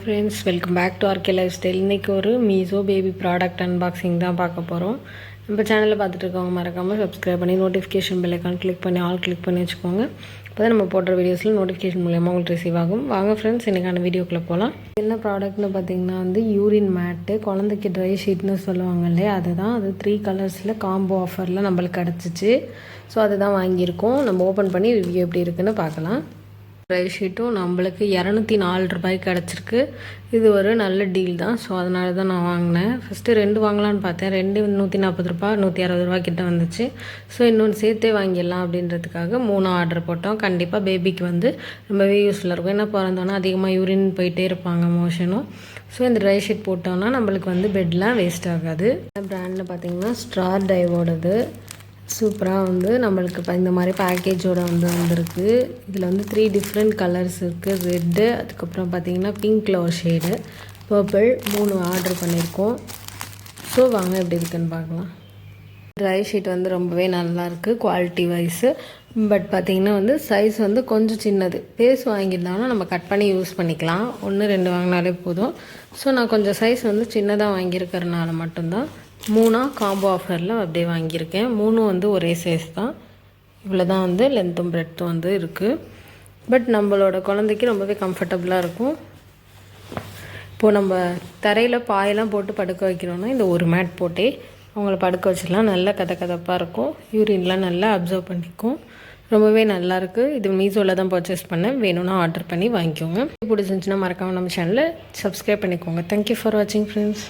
Friends, welcome back to RK lifestyle. இன்றைக்கி ஒரு Meesho baby product unboxing தான் பார்க்க போகிறோம். நம்ம சேனலில் பார்த்துட்டு இருக்கவங்க மறக்காமல் சப்ஸ்கிரைப் பண்ணி நோட்டிஃபிகேஷன் பெல் ஐக்கான் கிளிக் பண்ணி ஆல் கிளிக் பண்ணி வச்சுக்கோங்க. அப்போ தான் நம்ம போடுற வீடியோஸில் நோட்டிஃபிகேஷன் மூலியமாக உங்களுக்கு ரிசீவ் ஆகும். வாங்க ஃப்ரெண்ட்ஸ், இன்றைக்கான வீடியோக்குள்ளே போகலாம். என்ன ப்ராடக்ட்னு பார்த்தீங்கன்னா யூரின் மேட்டு, குழந்தைக்கு ட்ரை ஷீட்னு சொல்லுவாங்க இல்லையா, அதுதான். அது 3 கலர்ஸில் காம்போ ஆஃபரில் நம்மளுக்கு கிடச்சிச்சு. ஸோ அதுதான் வாங்கியிருக்கோம். நம்ம ஓப்பன் பண்ணி ரிவ்யூ எப்படி இருக்குன்னு பார்க்கலாம். ட்ரை ஷீட்டும் நம்மளுக்கு 204 ரூபாய்க்கு கிடச்சிருக்கு. இது ஒரு நல்ல டீல் தான். ஸோ அதனால தான் நான் வாங்கினேன். ஃபஸ்ட்டு 2 வாங்கலான்னு பார்த்தேன். 2 140 ரூபா 160 ரூபா கிட்ட வந்துச்சு. ஸோ இன்னொன்று சேர்த்தே வாங்கிடலாம் அப்படின்றதுக்காக 3 ஆர்டர் போட்டோம். கண்டிப்பாக பேபிக்கு ரொம்பவே யூஸ்ஃபுல்லாக இருக்கும். என்ன பிறந்தோன்னா அதிகமாக யூரின் போயிட்டே இருப்பாங்க, மோஷனும். ஸோ இந்த ட்ரை ஷீட் போட்டோன்னா நம்மளுக்கு பெட்லாம் வேஸ்ட் ஆகாது. ப்ராண்டில் பார்த்திங்கன்னா ஸ்டார் டைவோடது சூப்பராக நம்மளுக்கு இந்த மாதிரி பேக்கேஜோடு வந்திருக்கு. இதில் 3 டிஃப்ரெண்ட் கலர்ஸ் இருக்குது. ரெட்டு, அதுக்கப்புறம் பார்த்திங்கன்னா பிங்க்கில் ஒரு ஷேடு, பர்பிள், 3 ஆர்டர் பண்ணியிருக்கோம். ஸோ வாங்க எப்படி இருக்குன்னு பார்க்கலாம். ட்ரை ஷீட் ரொம்பவே நல்லாயிருக்கு குவாலிட்டி வைஸு. பட் பார்த்திங்கன்னா சைஸ் கொஞ்சம் சின்னது. பேஸ் வாங்கியிருந்தாலும் நம்ம கட் பண்ணி யூஸ் பண்ணிக்கலாம். 1 2 வாங்கினாலே போதும். ஸோ நான் கொஞ்சம் சைஸ் சின்னதாக வாங்கியிருக்கிறதுனால மட்டும்தான் 3 காம்போ ஆஃபரில் அப்படியே வாங்கியிருக்கேன். 3 ஒரே சைஸ் தான். இவ்வளோ தான் லென்த்தும் பிரெட்த்தும் இருக்குது. பட் நம்மளோட குழந்தைக்கு ரொம்பவே கம்ஃபர்டபுளாக இருக்கும். இப்போது நம்ம தரையில் பாயெல்லாம் போட்டு படுக்க வைக்கிறோன்னா இந்த ஒரு மேட் போட்டே அவங்கள படுக்க வச்சிடலாம். நல்லா கதப்பாக இருக்கும். யூரின்லாம் நல்லா அப்சர்வ் பண்ணிக்கும். ரொம்பவே நல்லாயிருக்கு. இது மீஷோவில் தான் பர்ச்சேஸ் பண்ணேன். வேணும்னா ஆர்டர் பண்ணி வாங்கிக்கோங்க. பிடிச்சிருந்துச்சுன்னா மறக்காமல் நம்ம சேனலை சப்ஸ்கிரைப் பண்ணிக்கோங்க. தேங்க்யூ ஃபார் வாட்சிங் ஃப்ரெண்ட்ஸ்.